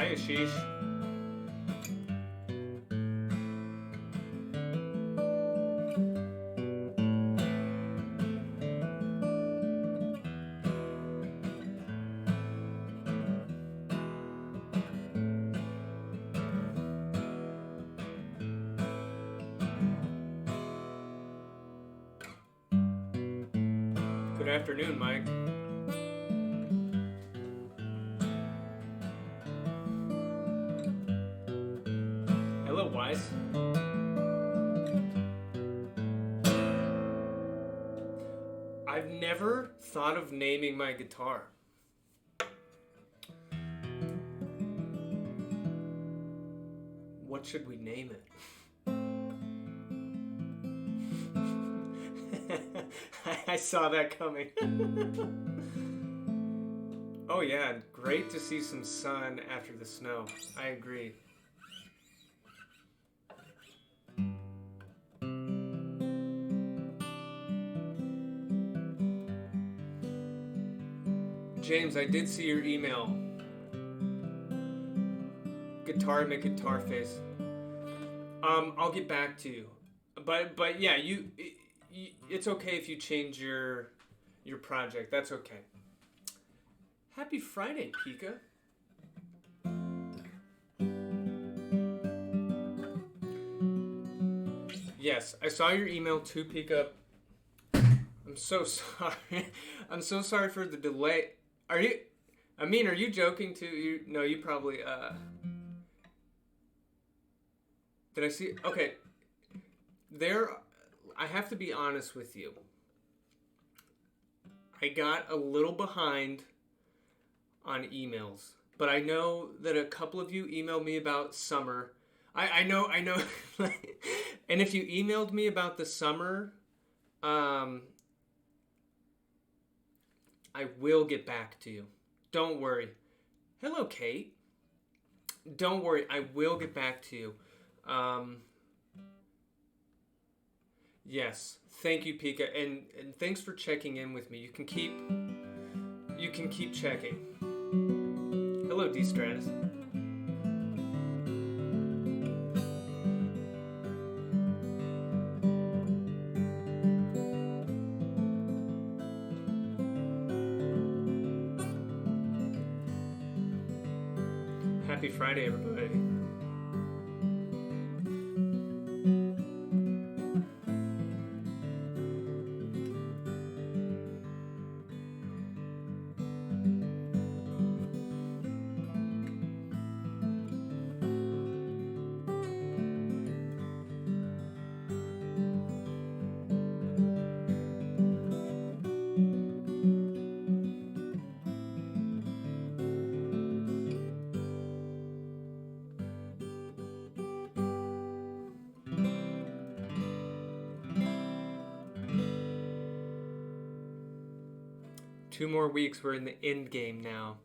Hi, Ashish. Good afternoon, Mike. Hello, Wise. I've never thought of naming my guitar. What should we name it? I saw that coming. Oh yeah, great to see some sun after the snow. I agree. James, I did see your email. Guitar, make guitar face. I'll get back to you. But yeah, it's okay if you change your project. That's okay. Happy Friday, Pika. Yes, I saw your email too, Pika. I'm so sorry. I'm so sorry for the delay. Are you joking too? No, you probably Did I see? Okay. I have to be honest with you. I got a little behind on emails, but I know that a couple of you emailed me about summer. I know. And if you emailed me about the summer, I will get back to you. Don't worry. Hello, Kate. Don't worry. I will get back to you. Yes. Thank you, Pika. And thanks for checking in with me. You can keep checking. Hello, D Stratus. Happy Friday, everybody. Two more weeks, we're in the end game now.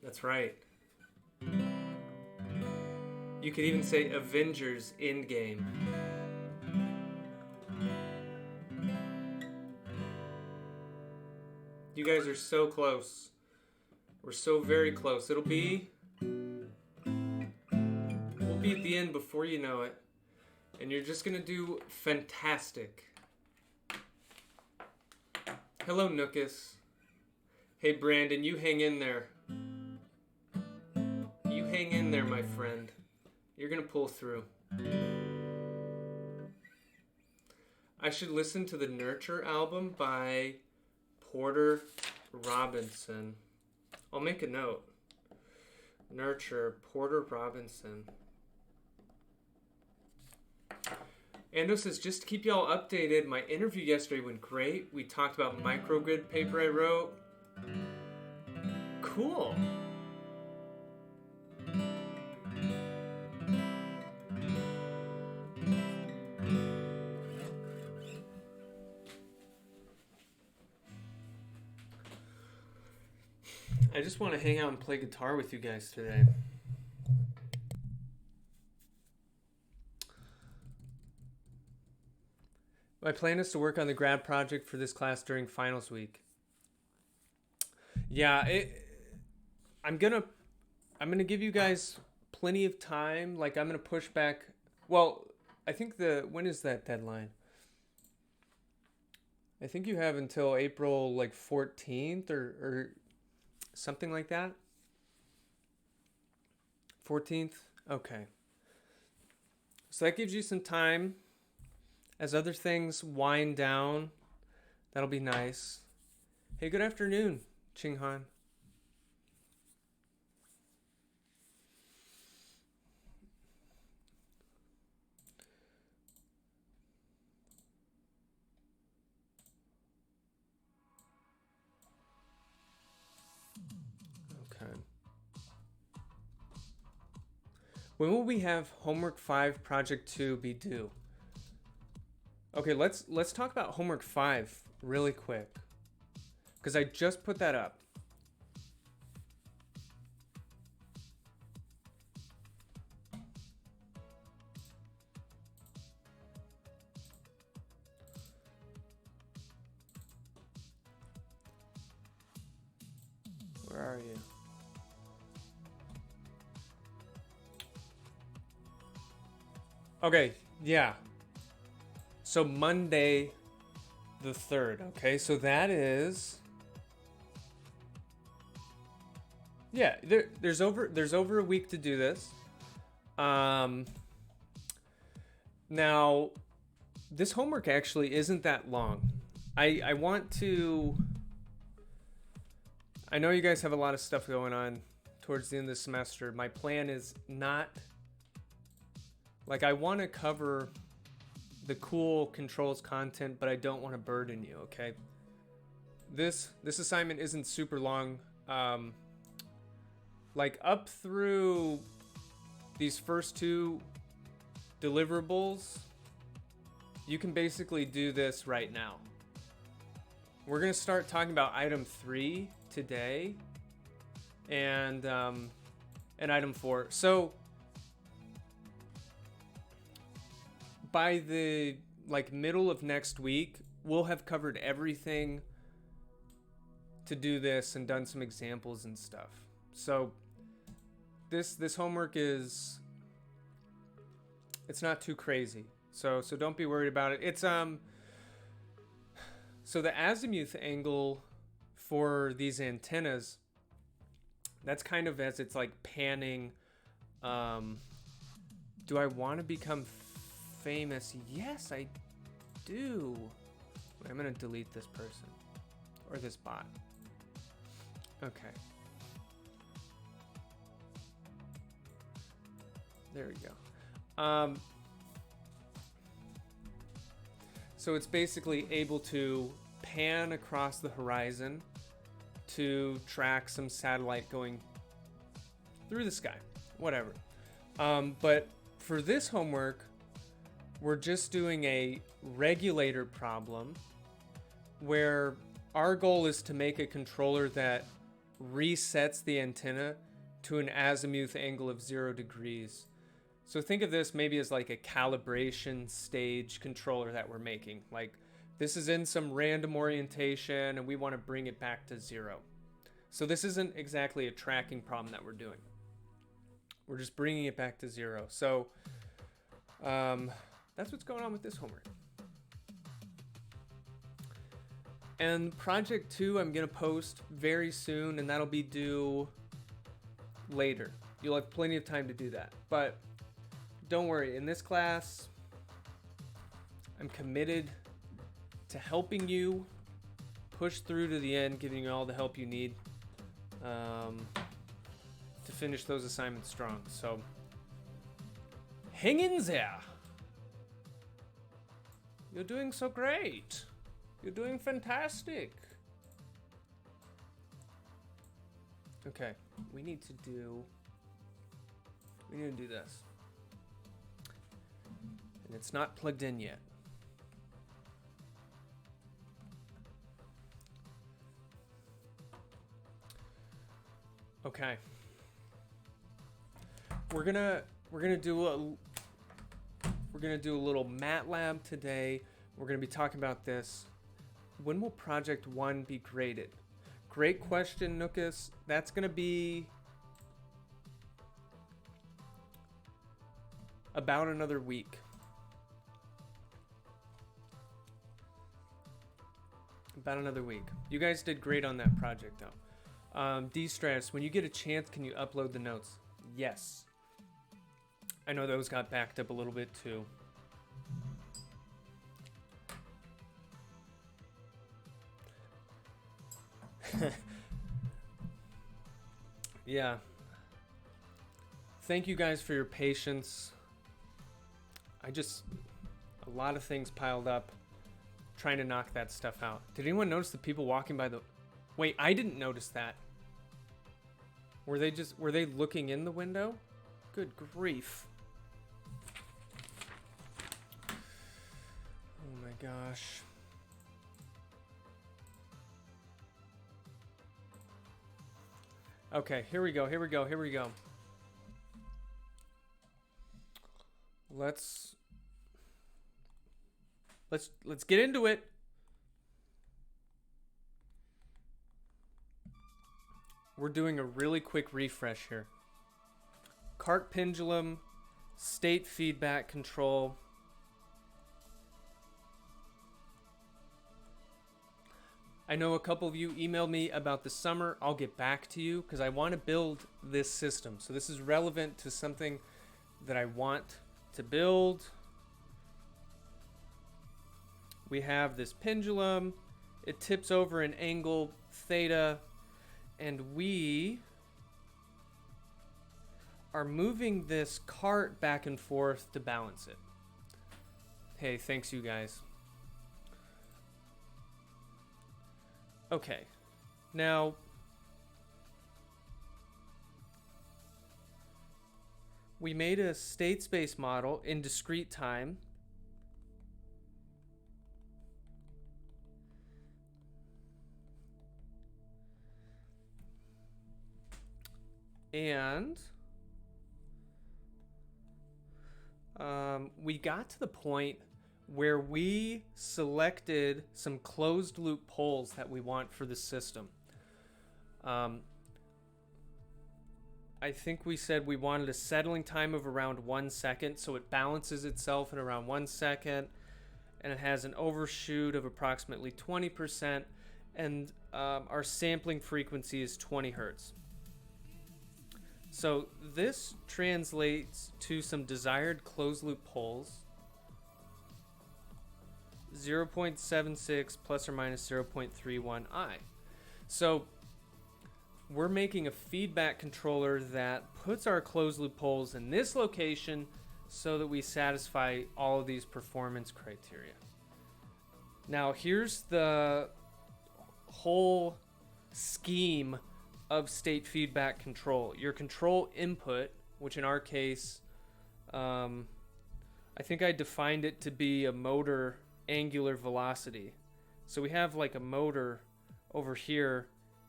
That's right. You could even say Avengers Endgame. You guys are so close. We're so very close. We'll be at the end before you know it. And you're just gonna do fantastic. Hello, Nookus. Hey, Brandon, you hang in there. You hang in there, my friend. You're gonna pull through. I should listen to the Nurture album by Porter Robinson. I'll make a note. Nurture, Porter Robinson. Ando says, just to keep y'all updated, my interview yesterday went great. We talked about microgrid paper I wrote. Cool. I just want to hang out and play guitar with you guys today. My plan is to work on the grad project for this class during finals week. Yeah, I'm gonna I'm gonna give you guys plenty of time. Like, I'm gonna push back. Well, I think when is that deadline? I think you have until April like 14th or something like that. 14th? Okay. So that gives you some time as other things wind down. That'll be nice. Hey, good afternoon, Ching Han. Okay. When will we have homework 5 project 2 be due? Okay, let's talk about homework 5 really quick, because I just put that up. Where are you? Okay, yeah. So Monday the 3rd, okay? So that is, yeah, there's over a week to do this. Now this homework actually isn't that long. I want to, I know you guys have a lot of stuff going on towards the end of the semester. My plan is not, like, I want to cover the cool controls content, but I don't want to burden you, okay? This assignment isn't super long. Like, up through these first 2 deliverables, you can basically do this right now. We're gonna start talking about item 3 today, and item 4. So by the middle of next week, we'll have covered everything to do this and done some examples and stuff. So this homework is, it's not too crazy. So don't be worried about it. It's so the azimuth angle for these antennas, that's kind of as it's like panning. Do I want to become famous? Yes, I do. Wait, I'm gonna delete this person or this bot. Okay. There we go. So it's basically able to pan across the horizon to track some satellite going through the sky, whatever. But for this homework, we're just doing a regulator problem where our goal is to make a controller that resets the antenna to an azimuth angle of 0 degrees. So think of this maybe as like a calibration stage controller that we're making. Like, this is in some random orientation and we want to bring it back to 0. So this isn't exactly a tracking problem that we're doing. We're just bringing it back to 0. So that's what's going on with this homework. And project 2 I'm going to post very soon, and that'll be due later. You'll have plenty of time to do that. But don't worry, in this class, I'm committed to helping you push through to the end, giving you all the help you need to finish those assignments strong. So hang in there. You're doing so great. You're doing fantastic. Okay, we need to do this. And it's not plugged in yet. Okay. We're gonna do a little Matlab today. We're gonna be talking about this. When will project 1 be graded? Great question, Nookus. That's gonna be About another week. About another week. You guys did great on that project, though. D-Stress, when you get a chance, can you upload the notes? Yes. I know those got backed up a little bit, too. Yeah. Thank you guys for your patience. A lot of things piled up trying to knock that stuff out. Did anyone notice the people walking by the... Wait, I didn't notice that. Were they looking in the window? Good grief. Oh my gosh. Okay, here we go. Let's get into it. We're doing a really quick refresh here. Cart pendulum, state feedback control. I know a couple of you emailed me about the summer. I'll get back to you because I want to build this system. So this is relevant to something that I want to build. We have this pendulum. It tips over an angle theta, and we are moving this cart back and forth to balance it. Hey, thanks you guys. Okay, now we made a state space model in discrete time. And we got to the point where we selected some closed loop poles that we want for the system. I think we said we wanted a settling time of around 1 second, so it balances itself in around 1 second, and it has an overshoot of approximately 20%, and our sampling frequency is 20 hertz. So this translates to some desired closed loop poles. 0.76 plus or minus 0.31 I. So we're making a feedback controller that puts our closed loop poles in this location so that we satisfy all of these performance criteria. Now here's the whole scheme of state feedback control. Your control input, which in our case, I think I defined it to be a motor angular velocity. So we have like a motor over here,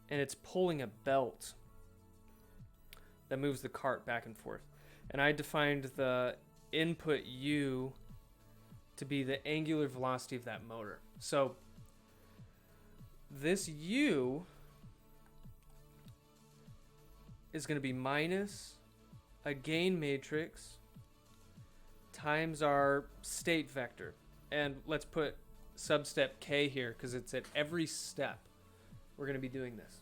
and it's pulling a belt that moves the cart back and forth. And I defined the input U to be the angular velocity of that motor. So this U is going to be minus a gain matrix times our state vector. And let's put substep K here because it's at every step we're going to be doing this.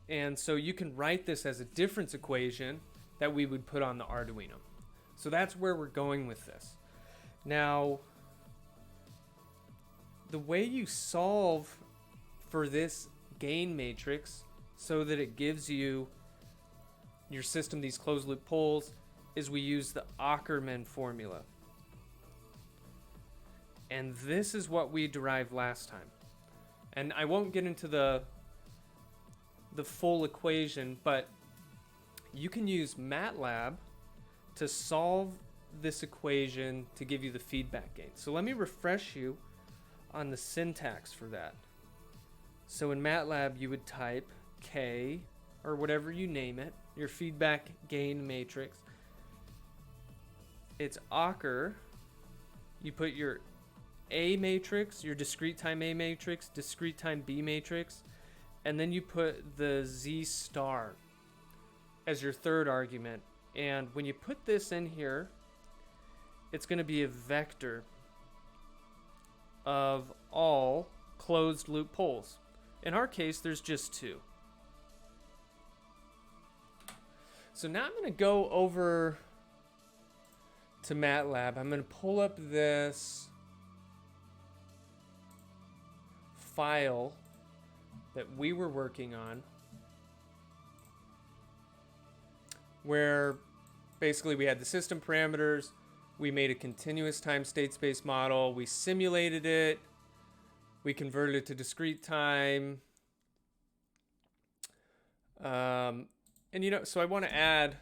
And so you can write this as a difference equation that we would put on the Arduino. So that's where we're going with this. Now, the way you solve for this gain matrix so that it gives you your system these closed loop poles is we use the Ockerman formula. And this is what we derived last time. And I won't get into the full equation, but you can use Matlab to solve this equation to give you the feedback gain. So let me refresh you on the syntax for that. So in Matlab, you would type K, or whatever you name it, your feedback gain matrix. It's Ocker. You put your A matrix, your discrete time A matrix, discrete time B matrix, and then you put the Z star as your third argument And when you put this in here, it's going to be a vector of all closed loop poles. In our case, there's just 2. So now I'm going to go over to Matlab. I'm going to pull up this file that we were working on, where basically we had the system parameters, we made a continuous time state space model, we simulated it, we converted it to discrete time. And so I want to add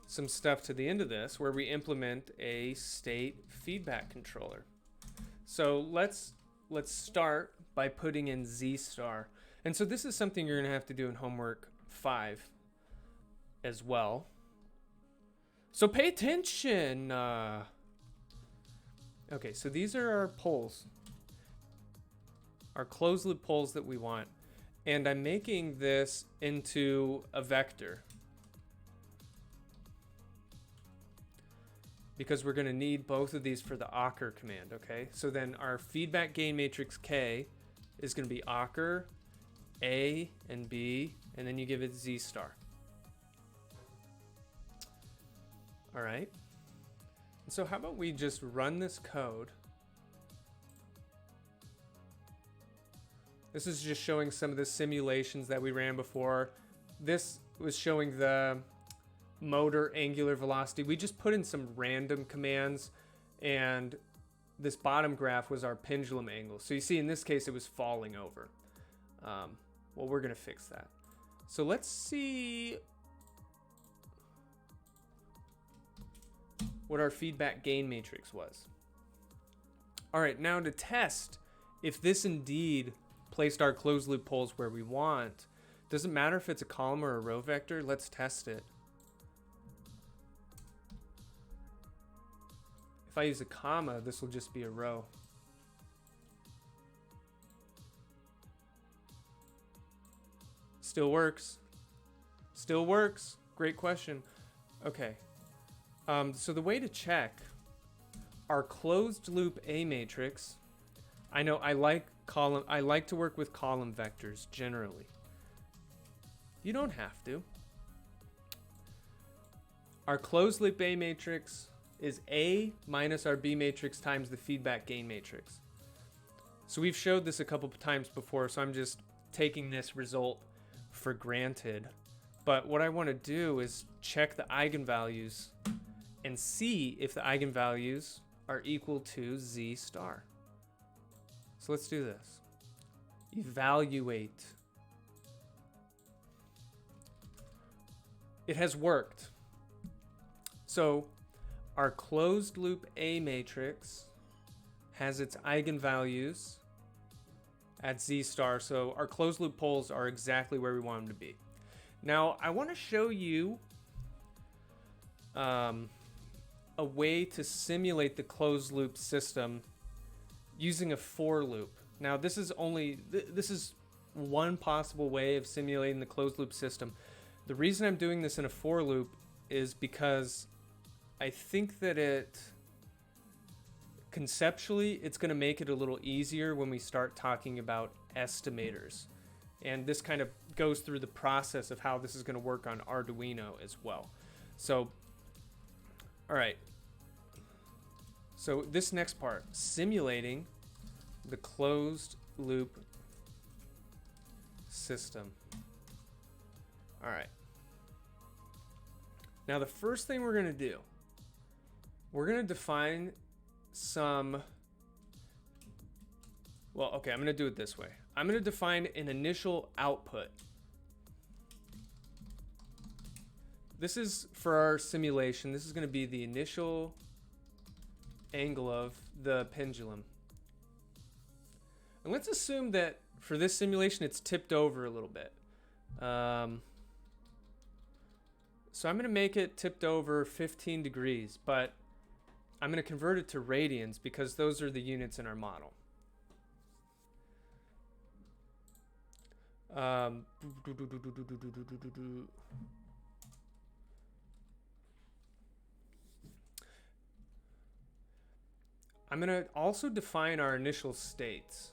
some stuff to the end of this where we implement a state feedback controller. So let's start by putting in Z star. And so this is something you're going to have to do in homework 5 as well. So pay attention. Okay, so these are our poles, our closed loop poles that we want. And I'm making this into a vector because we're going to need both of these for the Ocker command, okay? So then our feedback gain matrix K is going to be Ocker, A, and B, and then you give it Z star. All right. And so how about we just run this code? This is just showing some of the simulations that we ran before. This was showing the motor angular velocity. We just put in some random commands, and this bottom graph was our pendulum angle. So you see in this case it was falling over. Well, we're going to fix that. So let's see what our feedback gain matrix was. All right, now to test if this indeed placed our closed loop poles where we want. Doesn't matter if it's a column or a row vector. Let's test it. If I use a comma, this will just be a row. Still works. Still works. Great question. Okay. So the way to check our closed loop A matrix, I know I like to work with column vectors generally. You don't have to. Our closed loop A matrix is A minus our B matrix times the feedback gain matrix. So we've showed this a couple of times before, so I'm just taking this result for granted. But what I want to do is check the eigenvalues and see if the eigenvalues are equal to Z star. So let's do this. Evaluate. It has worked. So our closed loop A matrix has its eigenvalues at Z star. So our closed loop poles are exactly where we want them to be. Now I want to show you a way to simulate the closed loop system using a for loop. Now this is one possible way of simulating the closed loop system. The reason I'm doing this in a for loop is because I think that conceptually it's going to make it a little easier when we start talking about estimators. And this kind of goes through the process of how this is going to work on Arduino as well. So, all right. So this next part, simulating the closed loop system. All right. Now the first thing we're going to do, we're going to define some, well, okay, I'm going to do it this way. I'm going to define an initial output. This is for our simulation. This is going to be the initial angle of the pendulum. And let's assume that for this simulation, it's tipped over a little bit. So I'm going to make it tipped over 15 degrees, but I'm going to convert it to radians because those are the units in our model. I'm going to also define our initial states.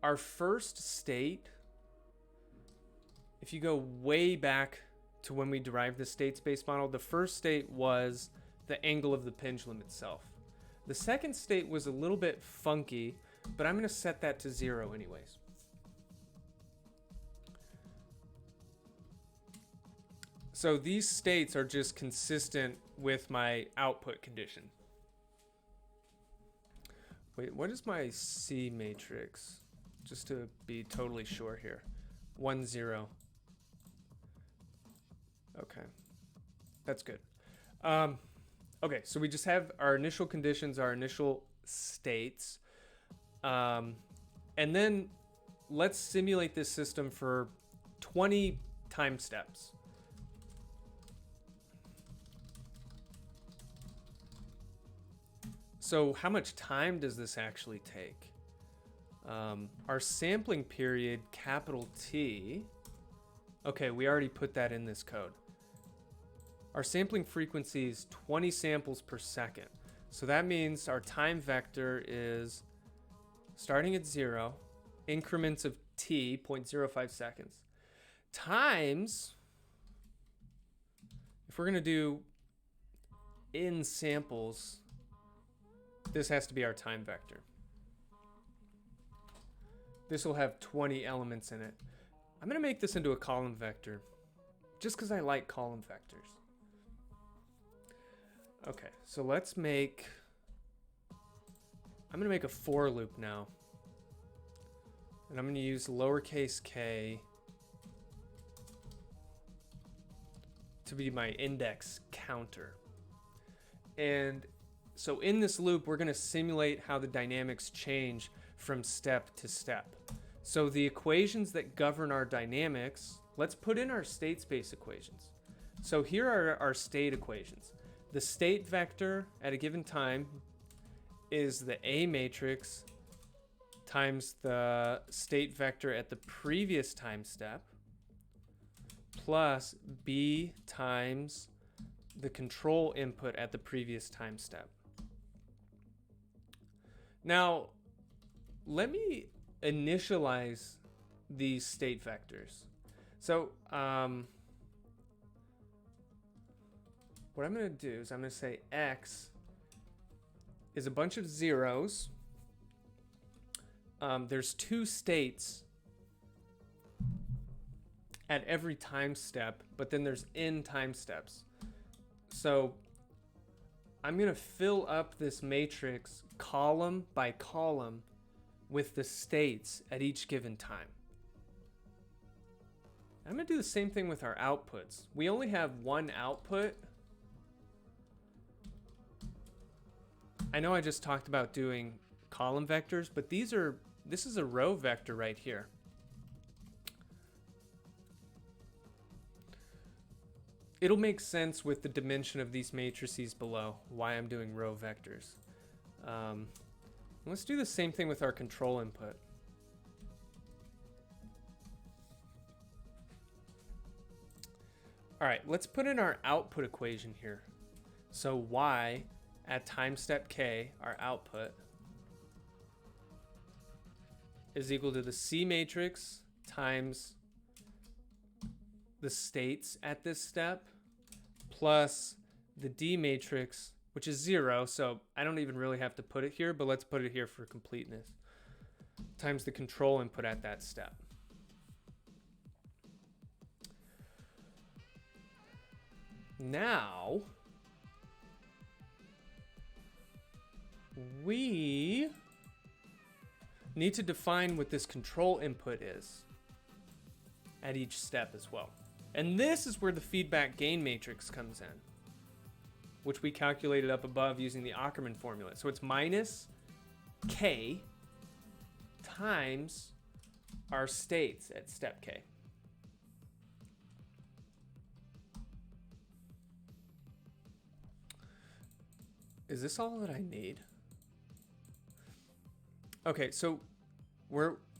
Our first state, if you go way back to when we derived the state space model, the first state was the angle of the pendulum itself. The second state was a little bit funky, but I'm going to set that to 0 anyways. So these states are just consistent with my output condition. Wait, what is my C matrix? Just to be totally sure here. 1, 0. Okay. That's good. Okay, so we just have our initial conditions, our initial states. And then let's simulate this system for 20 time steps. So how much time does this actually take? Our sampling period, capital T. Okay, we already put that in this code. Our sampling frequency is 20 samples per second. So that means our time vector is starting at 0, increments of t, 0.05 seconds, times, if we're going to do in samples, this has to be our time vector. This will have 20 elements in it. I'm going to make this into a column vector just because I like column vectors. Okay, so let's make, I'm going to make a for loop now. And I'm going to use lowercase k to be my index counter. And so in this loop, we're going to simulate how the dynamics change from step to step. So the equations that govern our dynamics, let's put in our state space equations. So here are our state equations. The state vector at a given time is the A matrix times the state vector at the previous time step plus B times the control input at the previous time step. Now, let me initialize these state vectors. So, what I'm going to do is I'm going to say X is a bunch of zeros. There's 2 states at every time step, but then there's n time steps. So I'm going to fill up this matrix column by column with the states at each given time. I'm going to do the same thing with our outputs. We only have one output. I know I just talked about doing column vectors, but this is a row vector right here. It'll make sense with the dimension of these matrices below, why I'm doing row vectors. Let's do the same thing with our control input. All right, let's put in our output equation here. So y at time step k, our output, is equal to the C matrix times the states at this step plus the D matrix, which is 0, so I don't even really have to put it here, but let's put it here for completeness, times the control input at that step. Now, we need to define what this control input is at each step as well. And this is where the feedback gain matrix comes in, which we calculated up above using the Ockerman formula. So it's minus k times our states at step k. Is this all that I need? Okay, so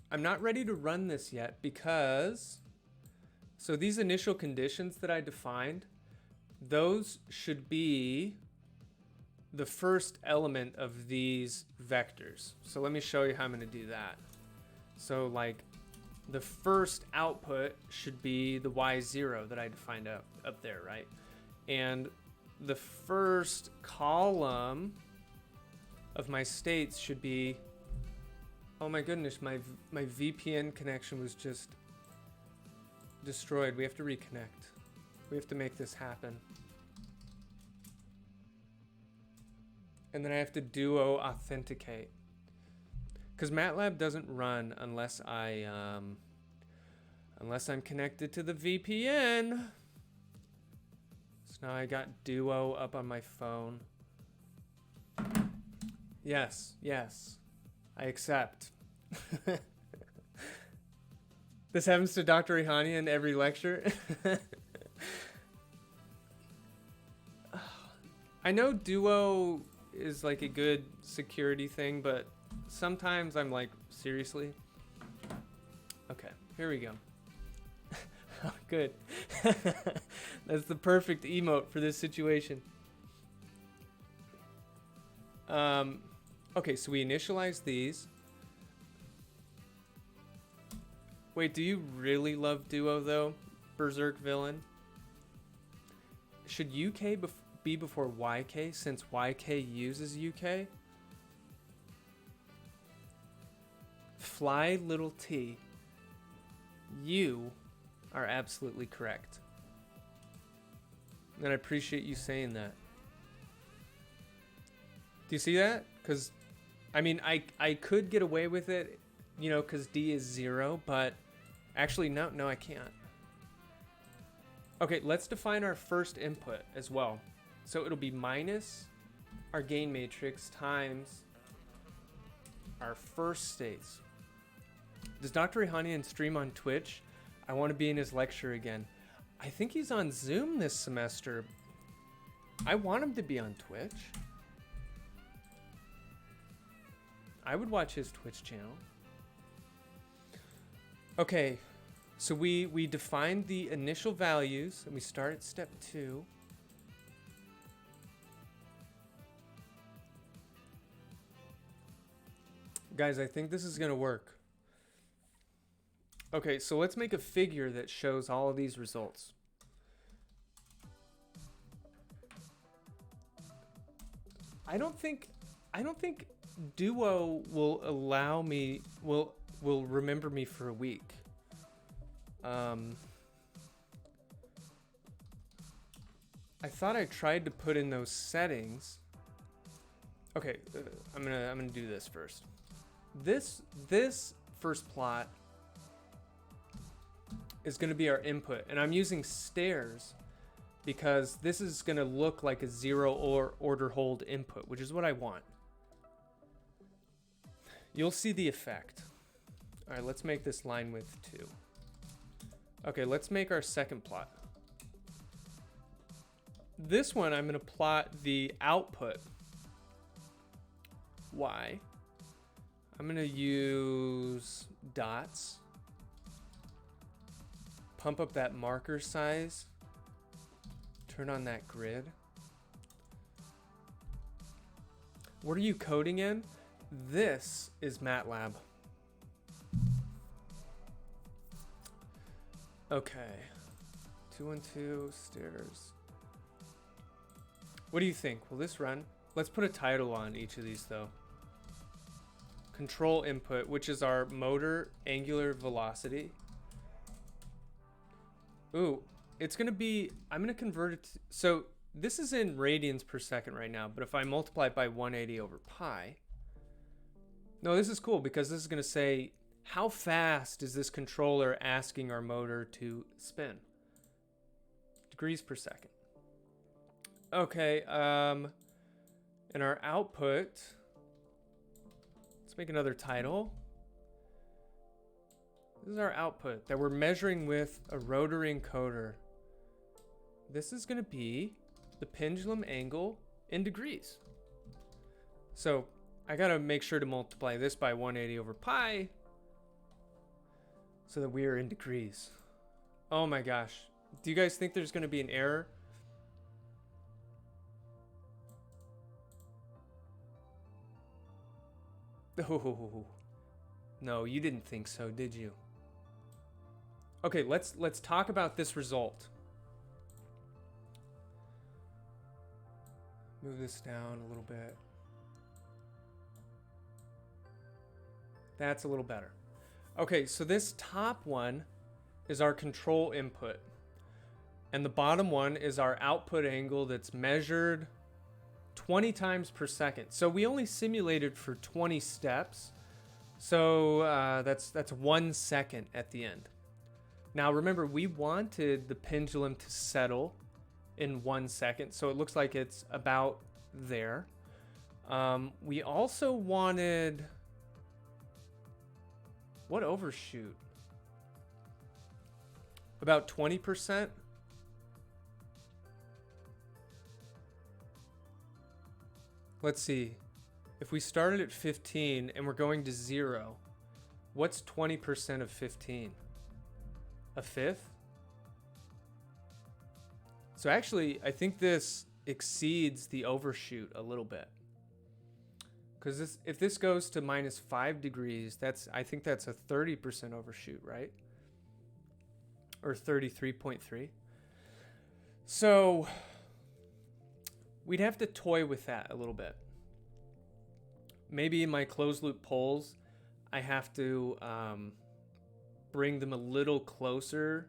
I'm not ready to run this yet because, so these initial conditions that I defined, those should be the first element of these vectors. So let me show you how I'm going to do that. So like the first output should be the y0 that I defined up there, right? And the first column of my states should be, oh my goodness, my VPN connection was just destroyed. We have to reconnect. We have to make this happen. And then I have to duo authenticate. Because MATLAB doesn't run unless I'm connected to the VPN. So now I got duo up on my phone. Yes, I accept. This happens to Dr. Ihania in every lecture. I know duo is like a good security thing, but sometimes I'm like, seriously? Okay, here we go. Oh, good. That's the perfect emote for this situation. Okay, so we initialize these. Wait, do you really love duo though, Berserk Villain? Should UK be before YK since YK uses UK? Fly little T. You are absolutely correct. And I appreciate you saying that. Do you see that? Because, I mean, I could get away with it, you know, because D is 0, but actually, no, I can't. Okay, let's define our first input as well. So it'll be minus our gain matrix times our first states. Does Dr. Ihanian stream on Twitch? I want to be in his lecture again. I think he's on Zoom this semester. I want him to be on Twitch. I would watch his Twitch channel. Okay, so we defined the initial values and we start at step 2. Guys, I think this is gonna work. Okay, so let's make a figure that shows all of these results. I don't think Duo will allow me, will remember me for a week. I thought I tried to put in those settings. Okay, I'm gonna do this first. This first plot is gonna be our input, and I'm using stairs because this is gonna look like a 0 or order hold input, which is what I want. You'll see the effect. All right, let's make this line width 2. Okay, let's make our second plot. This one, I'm gonna plot the output Y. I'm gonna use dots. Pump up that marker size. Turn on that grid. What are you coding in? This is Matlab. Okay. 212 stairs. What do you think? Will this run? Let's put a title on each of these though. Control input, which is our motor angular velocity. Ooh, it's gonna be, I'm gonna convert it to, so this is in radians per second right now, but if I multiply it by 180 over pi, no, this is cool because this is gonna say, how fast is this controller asking our motor to spin? Degrees per second. Okay, and our output, let's make another title. This is our output that we're measuring with a rotary encoder. This is gonna be the pendulum angle in degrees. So I gotta make sure to multiply this by 180 over pi so that we are in degrees. Oh my gosh. Do you guys think there's gonna be an error? Oh, no, you didn't think so, did you? Okay, let's talk about this result. Move this down a little bit. That's a little better. Okay, so this top one is our control input. And the bottom one is our output angle that's measured 20 times per second. So we only simulated for 20 steps. So that's 1 second at the end. Now remember, we wanted the pendulum to settle in 1 second. So it looks like it's about there. We also wanted... What overshoot? About 20%? Let's see. If we started at 15 and we're going to 0, what's 20% of 15? A fifth? So actually, I think this exceeds the overshoot a little bit. Because if this goes to minus 5 degrees, I think that's a 30% overshoot, right? Or 33.3. So we'd have to toy with that a little bit. Maybe in my closed loop polls, I have to bring them a little closer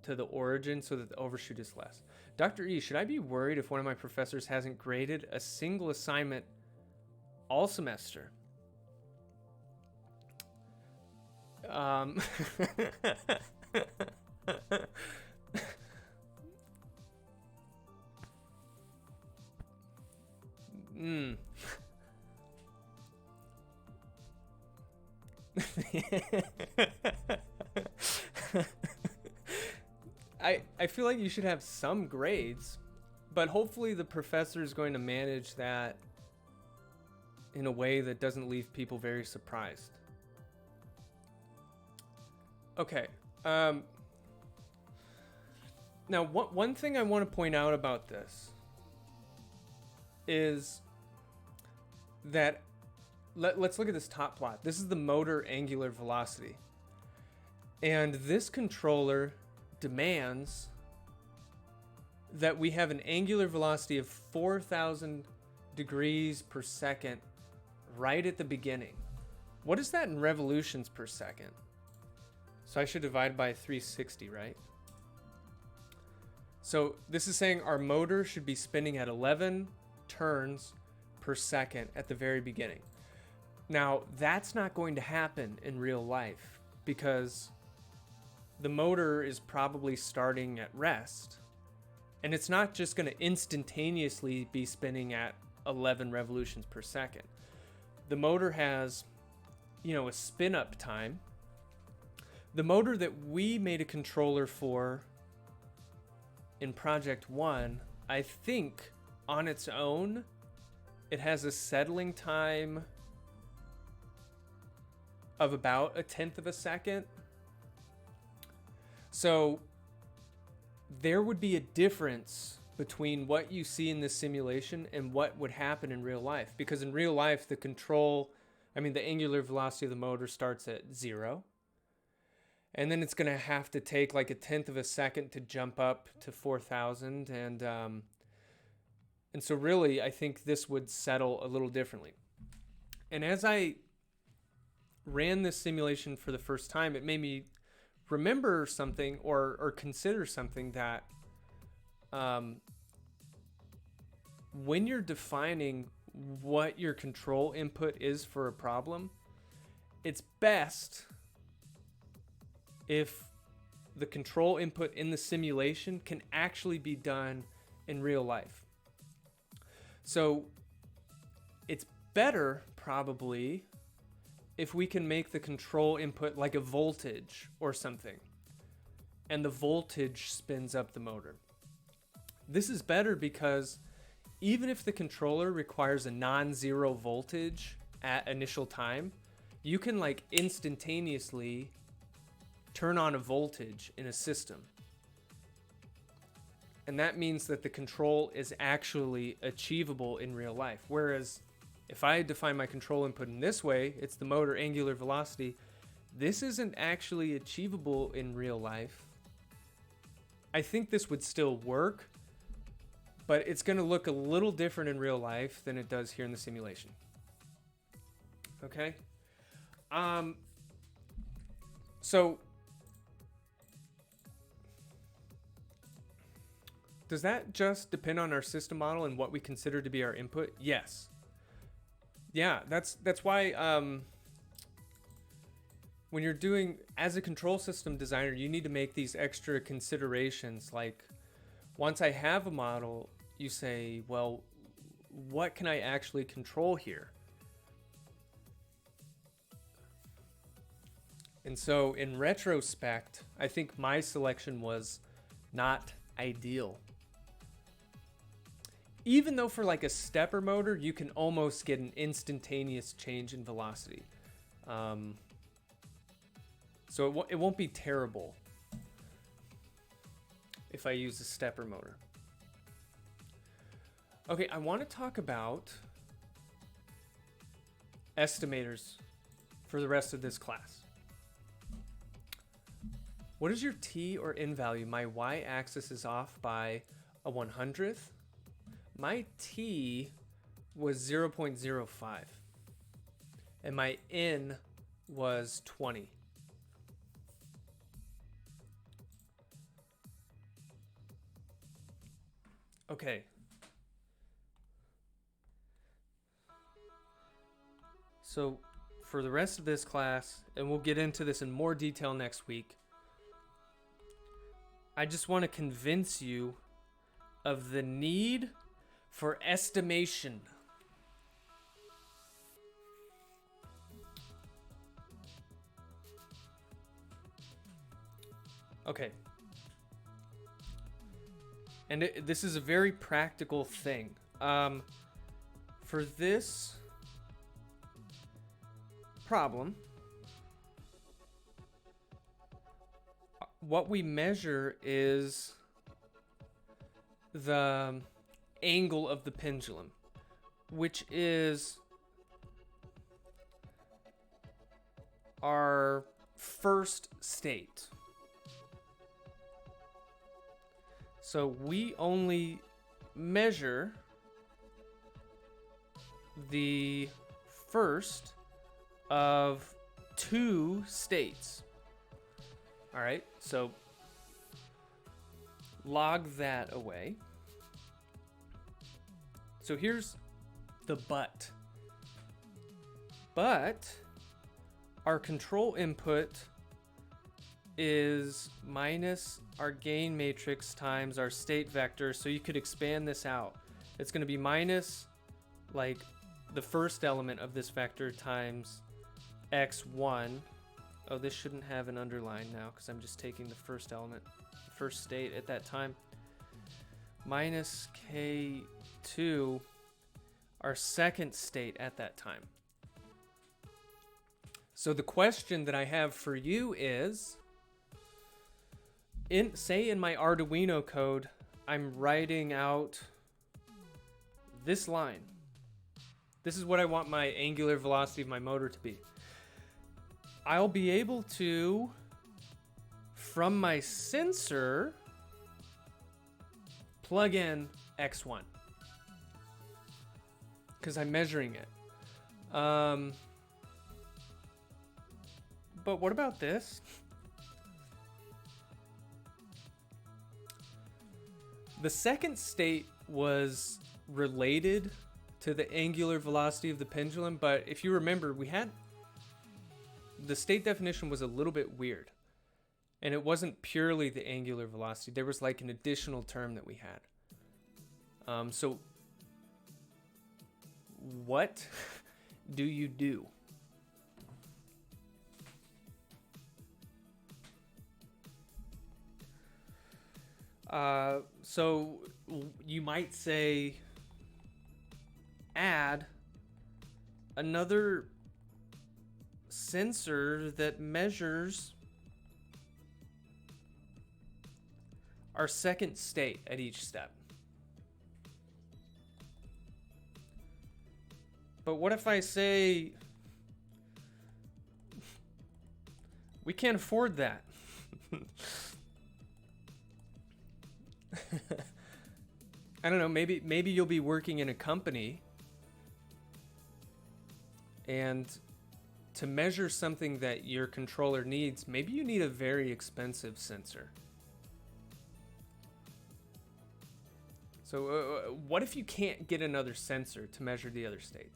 to the origin so that the overshoot is less. Dr. E, should I be worried if one of my professors hasn't graded a single assignment all semester? I feel like you should have some grades, but hopefully the professor is going to manage that in a way that doesn't leave people very surprised. Okay. Now, one thing I want to point out about this is that let's look at this top plot. This is the motor angular velocity. And this controller demands that we have an angular velocity of 4,000 degrees per second right at the beginning. What is that in revolutions per second? So I should divide by 360, right? So this is saying our motor should be spinning at 11 turns per second at the very beginning. Now, that's not going to happen in real life because the motor is probably starting at rest. And it's not just going to instantaneously be spinning at 11 revolutions per second. The motor has, a spin up time. The motor that we made a controller for in Project 1, I think on its own, it has a settling time of about 1/10 of a second. So there would be a difference between what you see in this simulation and what would happen in real life. Because in real life, the angular velocity of the motor starts at 0. And then it's going to have to take like 1/10 of a second to jump up to 4,000. And so really, I think this would settle a little differently. And as I ran this simulation for the first time, it made me remember something or consider something that when you're defining what your control input is for a problem, it's best if the control input in the simulation can actually be done in real life. So it's better probably if we can make the control input like a voltage or something, and the voltage spins up the motor. This is better because even if the controller requires a non-zero voltage at initial time, you can like instantaneously turn on a voltage in a system. And that means that the control is actually achievable in real life. Whereas if I define my control input in this way, it's the motor angular velocity. This isn't actually achievable in real life. I think this would still work, but it's going to look a little different in real life than it does here in the simulation. Okay? So does that just depend on our system model and what we consider to be our input? Yes. Yeah, that's why when you're doing, as a control system designer, you need to make these extra considerations. Like, once I have a model, you say, well, what can I actually control here? And so in retrospect, I think my selection was not ideal. Even though for like a stepper motor, you can almost get an instantaneous change in velocity. So it won't be terrible if I use a stepper motor. Okay, I want to talk about estimators for the rest of this class. What is your t or n value? My y-axis is off by a 100th. My t was 0.05. And my n was 20. Okay. So for the rest of this class, and we'll get into this in more detail next week, I just want to convince you of the need for estimation. Okay. And this is a very practical thing. For this problem, what we measure is the angle of the pendulum, which is our first state. So we only measure the first of two states. All right, so log that away. So here's the but. But our control input is minus our gain matrix times our state vector. So you could expand this out. It's going to be minus like the first element of this vector times x1. Oh, this shouldn't have an underline now because I'm just taking the first element, the first state at that time. Minus k2, our second state at that time. So the question that I have for you is, say in my Arduino code, I'm writing out this line. This is what I want my angular velocity of my motor to be. I'll be able to, from my sensor, plug in x1 because I'm measuring it. But what about this? The second state was related to the angular velocity of the pendulum, but if you remember, the state definition was a little bit weird, and it wasn't purely the angular velocity. There was like an additional term that we had. So what do you do? So you might say add another sensor that measures our second state at each step. But what if I say we can't afford that? I don't know, maybe you'll be working in a company, and to measure something that your controller needs, maybe you need a very expensive sensor. So what if you can't get another sensor to measure the other state?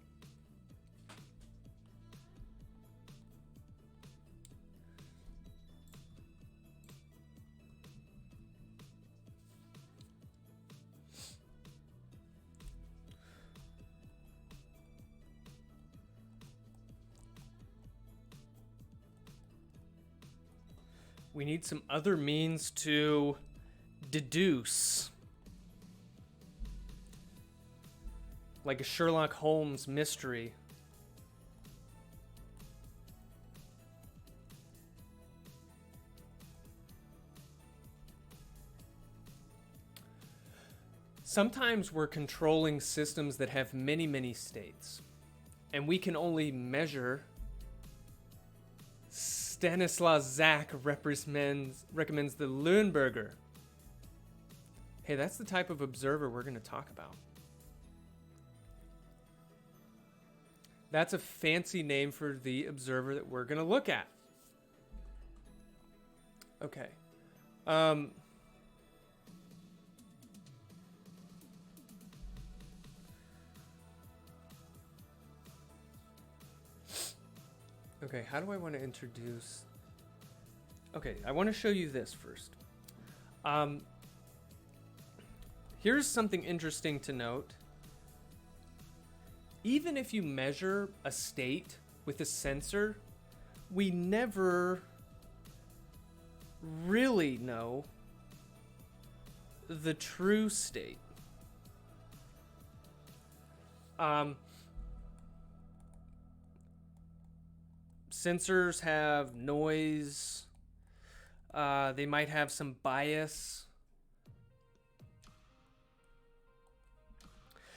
We need some other means to deduce. Like a Sherlock Holmes mystery. Sometimes we're controlling systems that have many, many states, and we can only measure. Stanislaw Zach recommends the Leuenberger. Hey, that's the type of observer we're going to talk about. That's a fancy name for the observer that we're going to look at. Okay. Okay, how do I want to introduce... Okay, I want to show you this first. Here's something interesting to note. Even if you measure a state with a sensor, we never really know the true state. Sensors have noise. They might have some bias.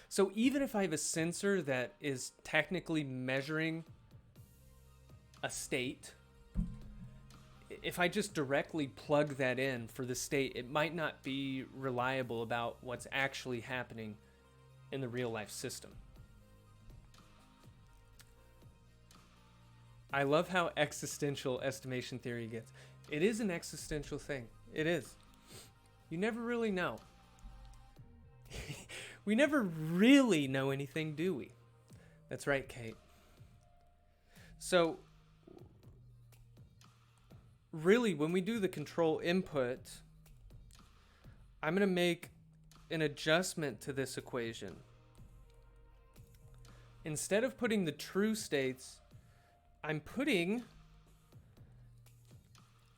So even if I have a sensor that is technically measuring a state, if I just directly plug that in for the state, it might not be reliable about what's actually happening in the real life system. I love how existential estimation theory gets. It is an existential thing. It is. You never really know. We never really know anything, do we? That's right, Kate. So, really, when we do the control input, I'm going to make an adjustment to this equation. Instead of putting the true states, I'm putting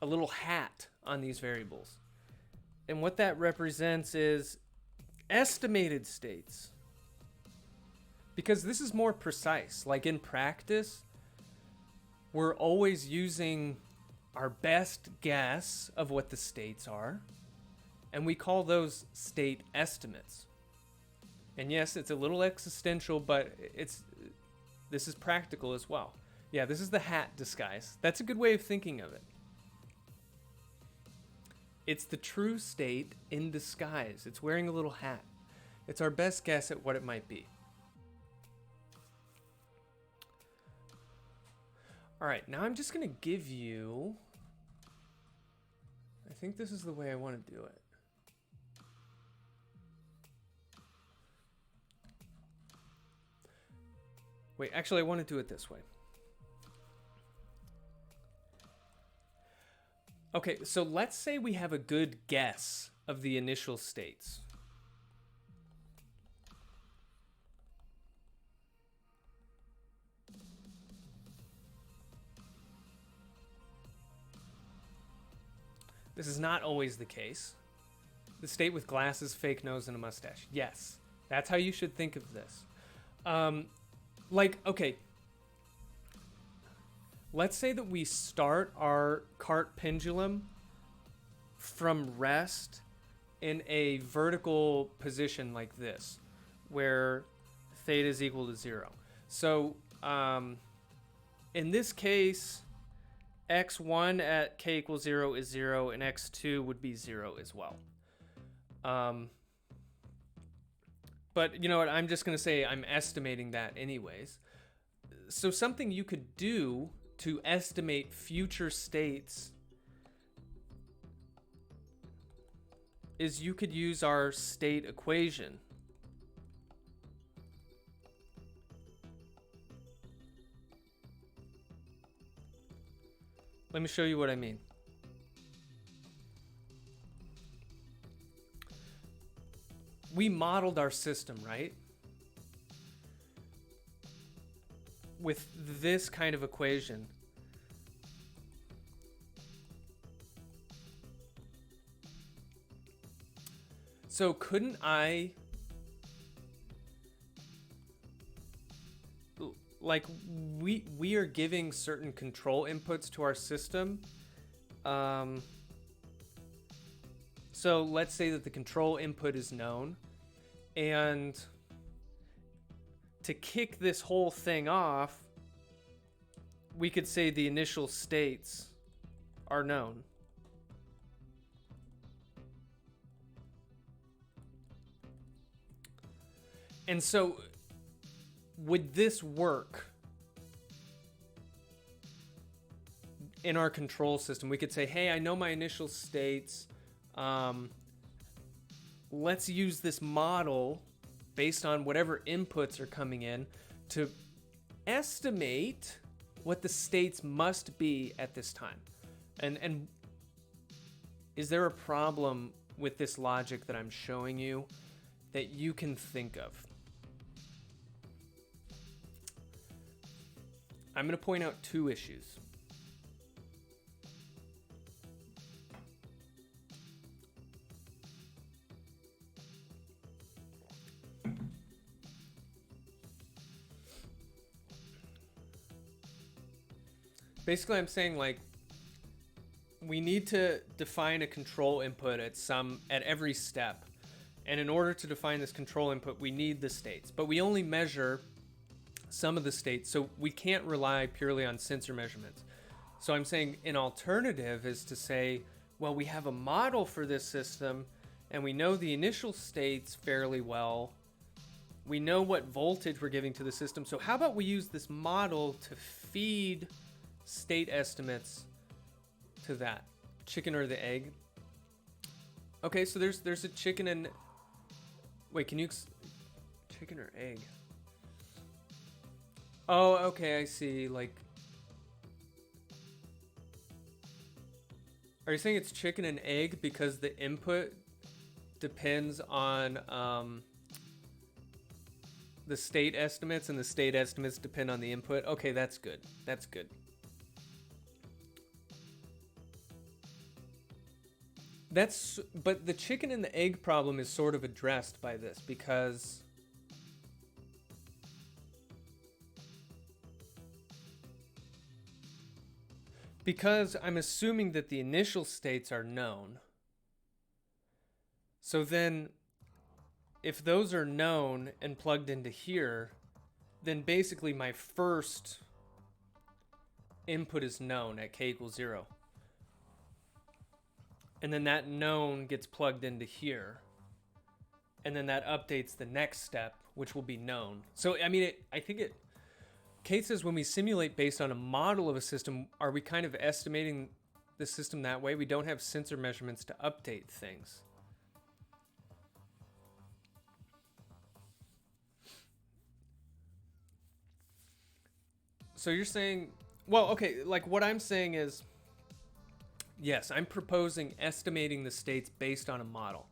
a little hat on these variables. And what that represents is estimated states. Because this is more precise. Like in practice, we're always using our best guess of what the states are. And we call those state estimates. And yes, it's a little existential, but this is practical as well. Yeah, this is the hat disguise. That's a good way of thinking of it. It's the true state in disguise. It's wearing a little hat. It's our best guess at what it might be. All right, now I'm just going to give you... I think this is the way I want to do it. Wait, actually, I want to do it this way. Okay, so let's say we have a good guess of the initial states. This is not always the case. The state with glasses, fake nose, and a mustache. Yes, that's how you should think of this. Okay, let's say that we start our cart pendulum from rest in a vertical position like this, where theta is equal to 0. So in this case, x1 at k equals 0 is 0, and x2 would be 0 as well. But you know what? I'm just going to say I'm estimating that anyways. So something you could do to estimate future states is you could use our state equation. Let me show you what I mean. We modeled our system, right? With this kind of equation. So couldn't I, like, we are giving certain control inputs to our system. So let's say that the control input is known, and to kick this whole thing off, we could say the initial states are known. And so would this work in our control system? We could say, hey, I know my initial states. Let's use this model based on whatever inputs are coming in to estimate what the states must be at this time. And is there a problem with this logic that I'm showing you that you can think of? I'm going to point out two issues. Basically, I'm saying, like, we need to define a control input at every step. And in order to define this control input, we need the states. But we only measure some of the states, so we can't rely purely on sensor measurements. So I'm saying an alternative is to say, well, we have a model for this system, and we know the initial states fairly well. We know what voltage we're giving to the system. So how about we use this model to feed state estimates to that? Chicken or the egg? Okay, so there's a chicken and... Wait, can you... Chicken or egg? Oh, okay, I see. Like... Are you saying it's chicken and egg because the input depends on the state estimates, and the state estimates depend on the input? Okay, that's good. That's good. But the chicken and the egg problem is sort of addressed by this because I'm assuming that the initial states are known. So then if those are known and plugged into here, then basically my first input is known at k equals 0. And then that known gets plugged into here. And then that updates the next step, which will be known. So, I mean, Kate says when we simulate based on a model of a system, are we kind of estimating the system that way? We don't have sensor measurements to update things. So you're saying, well, okay, like what I'm saying is, yes, I'm proposing estimating the states based on a model.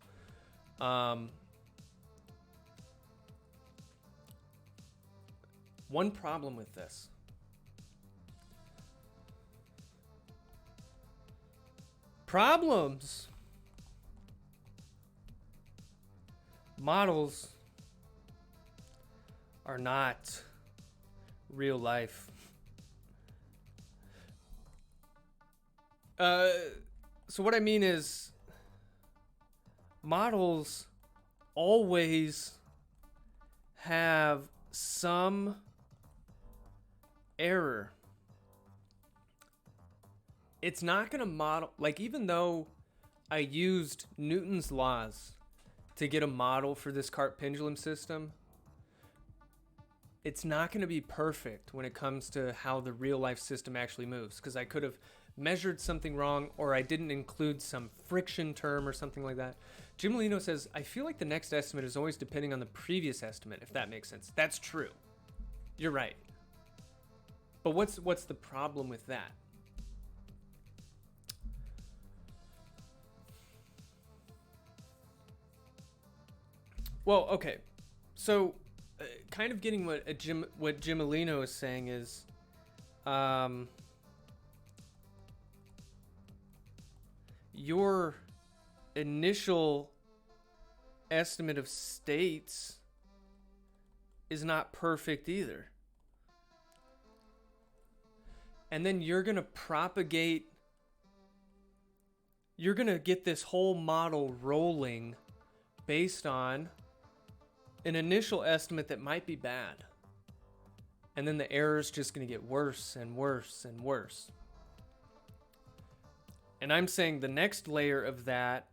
One problem with this. Problems. Models are not real life. So what I mean is, models always have some error, it's not going to model, like even though I used Newton's laws to get a model for this cart pendulum system, it's not going to be perfect when it comes to how the real life system actually moves, because I could have measured something wrong, or I didn't include some friction term or something like that. Jim Molino says, I feel like the next estimate is always depending on the previous estimate, if that makes sense. That's true. You're right. But what's the problem with that? Well, okay. So, kind of getting what Jim Molino is saying is, your initial estimate of states is not perfect either. And then you're going to get this whole model rolling based on an initial estimate that might be bad. And then the error is just going to get worse and worse and worse. And I'm saying the next layer of that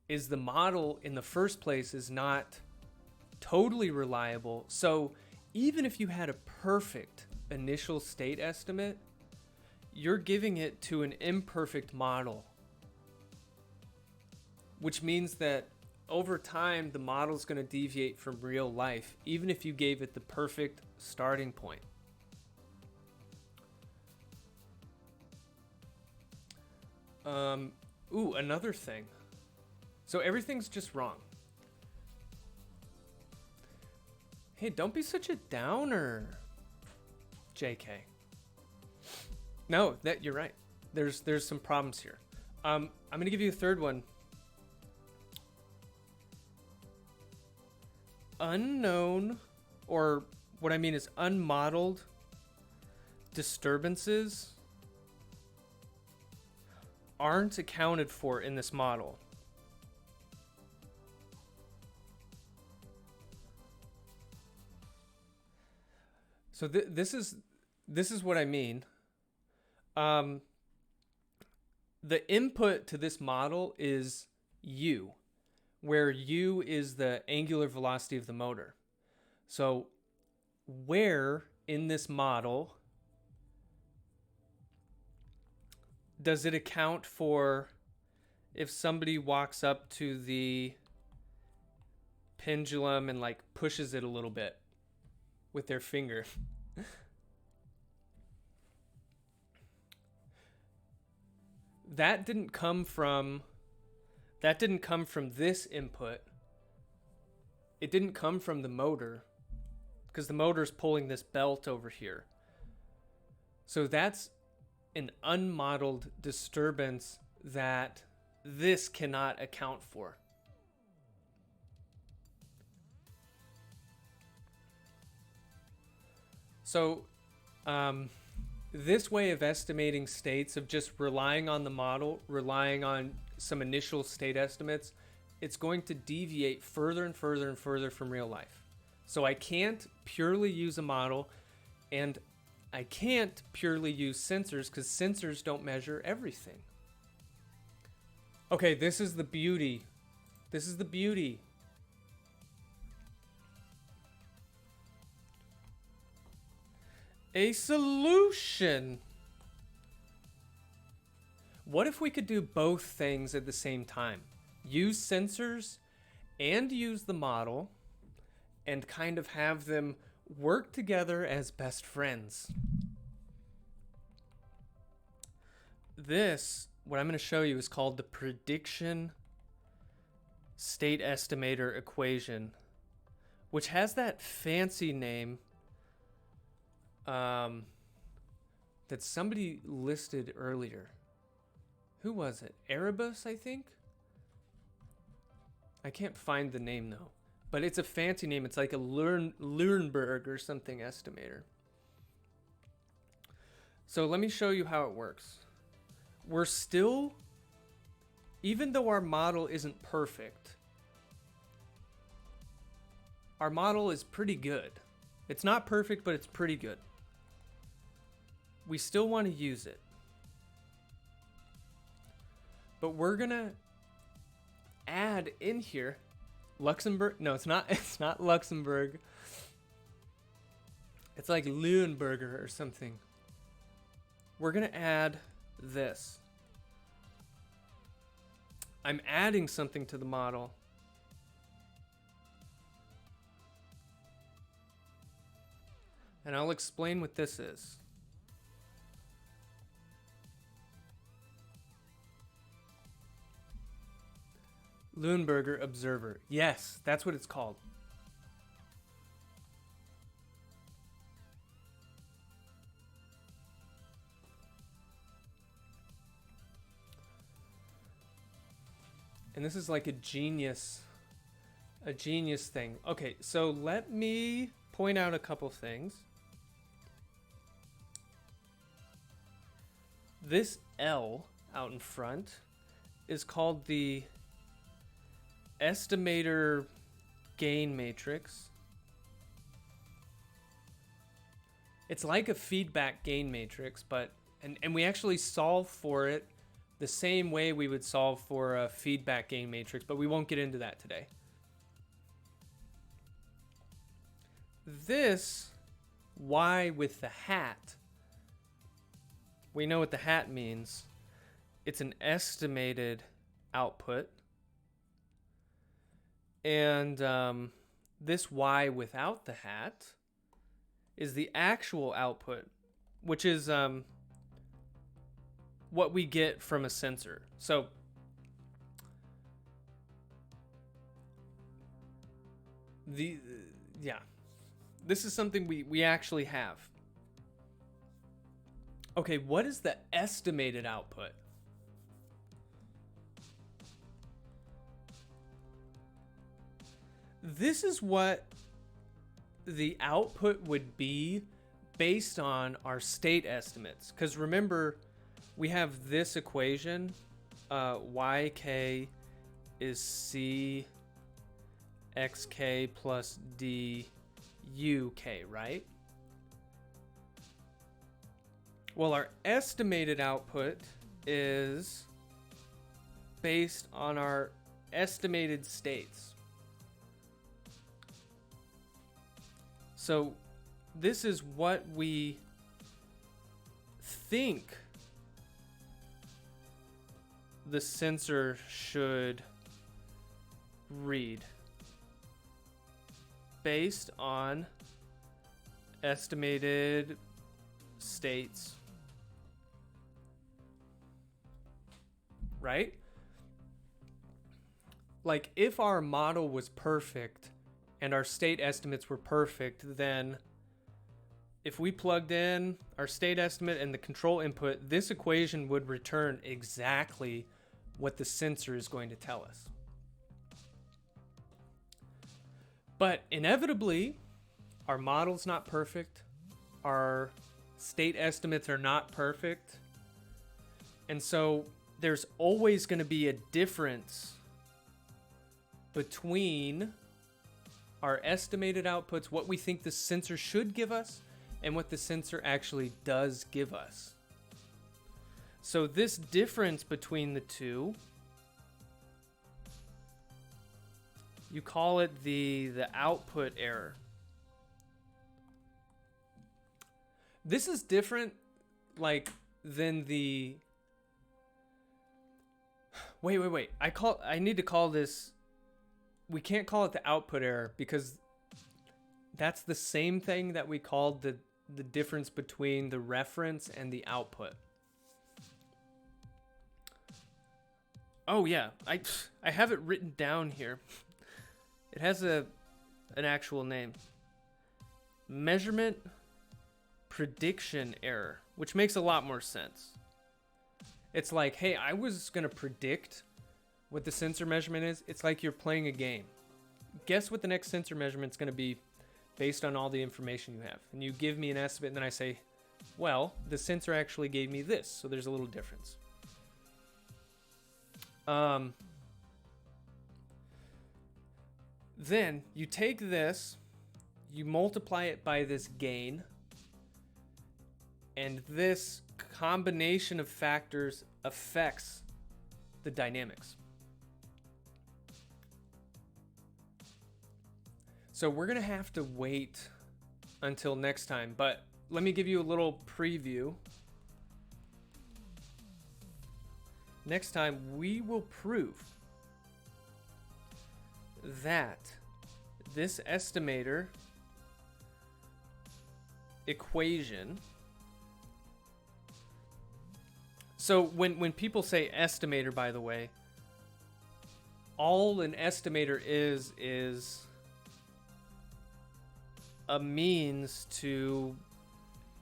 is the model in the first place is not totally reliable. So even if you had a perfect initial state estimate, you're giving it to an imperfect model, which means that over time, the model is going to deviate from real life, even if you gave it the perfect starting point. Another thing. So everything's just wrong. Hey, don't be such a downer, JK. No, you're right. There's some problems here. I'm going to give you a third one. Unknown, or what I mean is unmodeled disturbances aren't accounted for in this model. So this is what I mean. The input to this model is U, where U is the angular velocity of the motor. So where in this model does it account for if somebody walks up to the pendulum and like pushes it a little bit with their finger? That didn't come from this input. It didn't come from the motor, because the motor's pulling this belt over here. So that's an unmodeled disturbance that this cannot account for. So this way of estimating states, of just relying on the model, relying on some initial state estimates, it's going to deviate further and further and further from real life. So I can't purely use a model, and I can't purely use sensors, because sensors don't measure everything. Okay, this is the beauty. This is the beauty. A solution. What if we could do both things at the same time? Use sensors and use the model, and kind of have them work together as best friends. This, what I'm going to show you, is called the prediction state estimator equation, which has that fancy name that somebody listed earlier. Who was it? Erebus, I think? I can't find the name though, but it's a fancy name. It's like a Lernberg or something estimator. So let me show you how it works. We're still, even though our model isn't perfect, our model is pretty good. It's not perfect, but it's pretty good. we still want to use it. But we're going to add in here Luxembourg. No, it's not. It's not Luxembourg. It's like Leuenberger or something. We're going to add this. I'm adding something to the model. And I'll explain what this is. Leuenberger observer. Yes, that's what it's called. And this is like a genius thing. Okay, so let me point out a couple things. This L out in front is called the Estimator gain matrix. It's like a feedback gain matrix, but and we actually solve for it the same way we would solve for a feedback gain matrix, but we won't get into that today. This Y with the hat, we know what the hat means. It's an estimated output. And this Y without the hat is the actual output, which is what we get from a sensor. So this is something we actually have. Okay, what is the estimated output? This is what the output would be based on our state estimates. Because remember, we have this equation, yk is c xk plus d uk, right? Well, our estimated output is based on our estimated states. So this is what we think the sensor should read based on estimated states, right? Like if our model was perfect and our state estimates were perfect, then if we plugged in our state estimate and the control input, this equation would return exactly what the sensor is going to tell us. But inevitably, our model's not perfect. Our state estimates are not perfect. And so there's always going to be a difference between our estimated outputs, what we think the sensor should give us, and what the sensor actually does give us. So this difference between the two, you call it the output error. This is different than the wait. I need to call this, we can't call it the output error because that's the same thing that we called the difference between the reference and the output. Oh yeah, I have it written down here. It has an actual name. Measurement prediction error, which makes a lot more sense. It's like, hey, I was going to predict what the sensor measurement is. It's like you're playing a game. Guess what the next sensor measurement's going to be based on all the information you have. And you give me an estimate, and then I say, well, the sensor actually gave me this, so there's a little difference. Then you take this, you multiply it by this gain, And this combination of factors affects the dynamics. So we're going to have to wait until next time, but let me give you a little preview. Next time we will prove that this estimator equation. So when people say estimator, by the way, all an estimator is a means to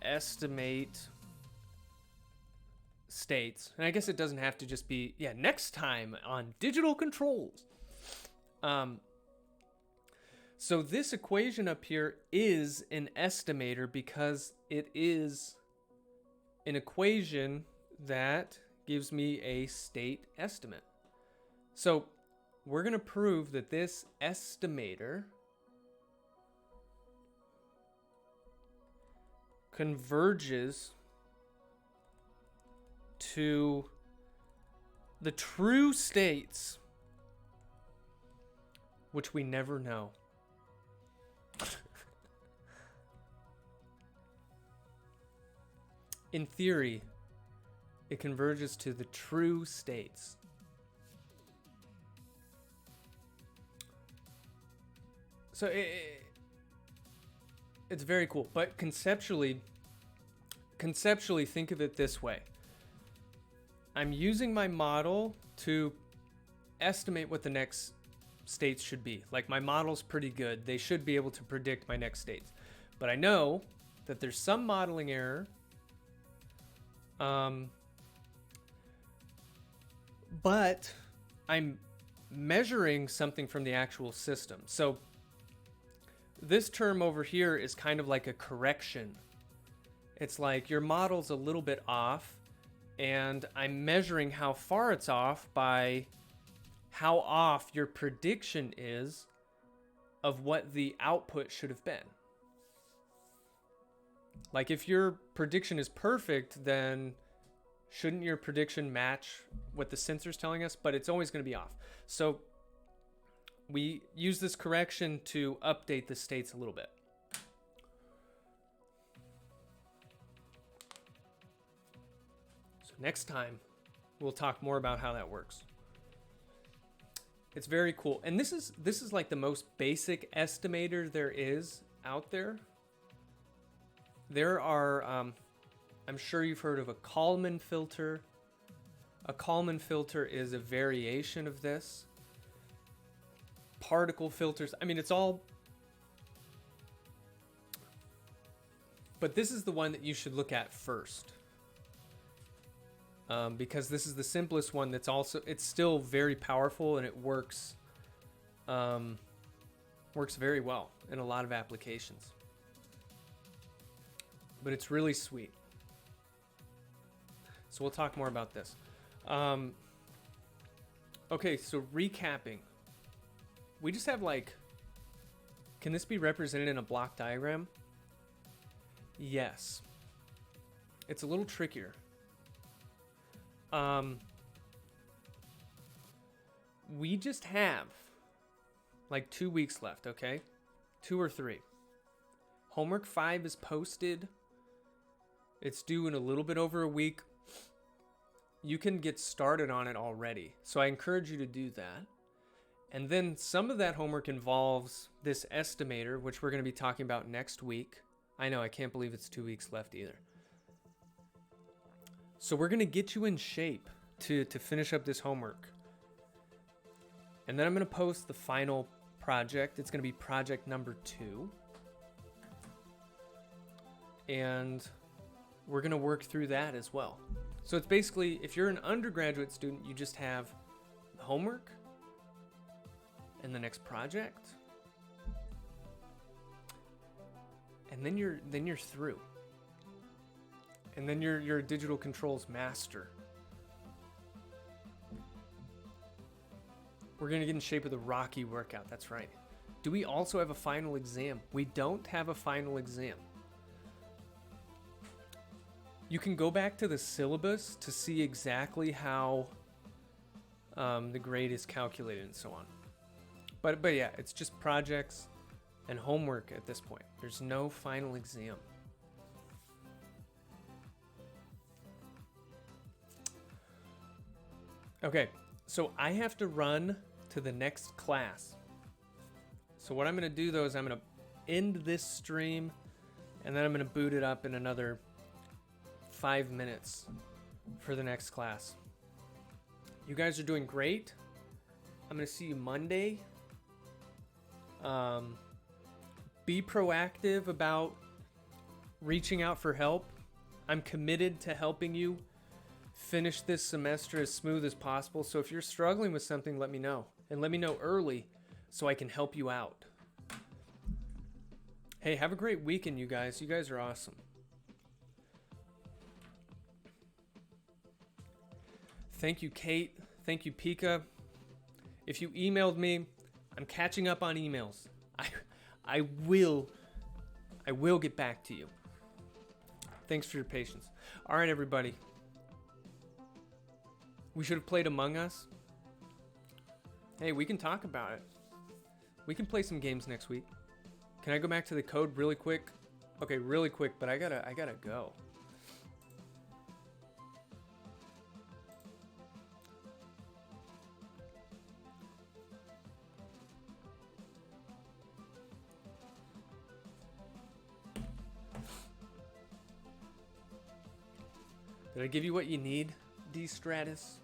estimate states. And I guess it doesn't have to just be, next time on digital controls. So this equation up here is an estimator because it is an equation that gives me a state estimate. So we're going to prove that this estimator converges to the true states, which we never know. In theory, it converges to the true states. So it's very cool, but conceptually think of it this way. I'm using my model to estimate what the next states should be. Like, my model's pretty good. They should be able to predict my next states. But I know that there's some modeling error. But I'm measuring something from the actual system. So this term over here is kind of like a correction. It's like your model's a little bit off, and I'm measuring how far it's off by how off your prediction is of what the output should have been. Like, if your prediction is perfect, then shouldn't your prediction match what the sensor's telling us? But it's always going to be off. So we use this correction to update the states a little bit. So next time, we'll talk more about how that works. It's very cool. And this is like the most basic estimator there is out there. There are, I'm sure you've heard of a Kalman filter. A Kalman filter is a variation of this. Particle filters, I mean, it's all... But this is the one that you should look at first. Because this is the simplest one that's also... It's still very powerful, and it works very well in a lot of applications. But it's really sweet. So we'll talk more about this. Okay, so recapping. We just have like... Can this be represented in a block diagram? Yes. It's a little trickier. We just have like 2 weeks left, okay? 2 or 3. Homework 5 is posted. It's due in a little bit over a week. You can get started on it already. So I encourage you to do that. And then some of that homework involves this estimator, which we're going to be talking about next week. I know, I can't believe it's 2 weeks left either. So we're going to get you in shape to finish up this homework. And then I'm going to post the final project. It's going to be project number 2. And we're going to work through that as well. So it's basically, if you're an undergraduate student, you just have the homework and the next project. And then you're through. And then you're a digital controls master. We're going to get in shape with a Rocky workout. That's right. Do we also have a final exam? We don't have a final exam. You can go back to the syllabus to see exactly how the grade is calculated and so on. But yeah, it's just projects and homework at this point. There's no final exam. Okay, so I have to run to the next class. So what I'm going to do though is I'm going to end this stream and then I'm going to boot it up in another 5 minutes for the next class. You guys are doing great. I'm going to see you Monday. Be proactive about reaching out for help. I'm committed to helping you finish this semester as smooth as possible. So if you're struggling with something, let me know. And let me know early so I can help you out. Hey, have a great weekend, you guys. You guys are awesome. Thank you, Kate. Thank you, Pika. If you emailed me, I'm catching up on emails. I will get back to you. Thanks for your patience. All right, everybody. We should have played Among Us. Hey, we can talk about it. We can play some games next week. Can I go back to the code really quick? Okay, really quick, but I gotta go. Did I give you what you need, D Stratus?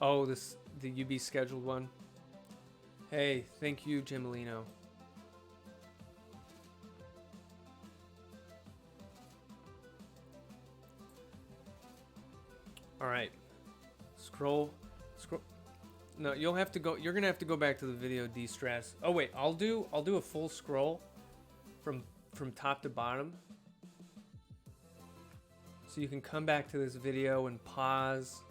Oh, the UB scheduled one. Hey, thank you, Gemolino. All right, scroll. No, you'll have to go. You're gonna have to go back to the video, D Stratus. Oh wait, I'll do a full scroll from top to bottom. So you can come back to this video and pause.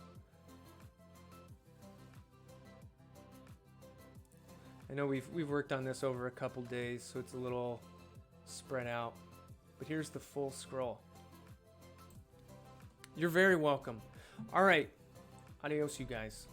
I know we've worked on this over a couple days, so it's a little spread out. But here's the full scroll. You're very welcome. All right. Adios, you guys.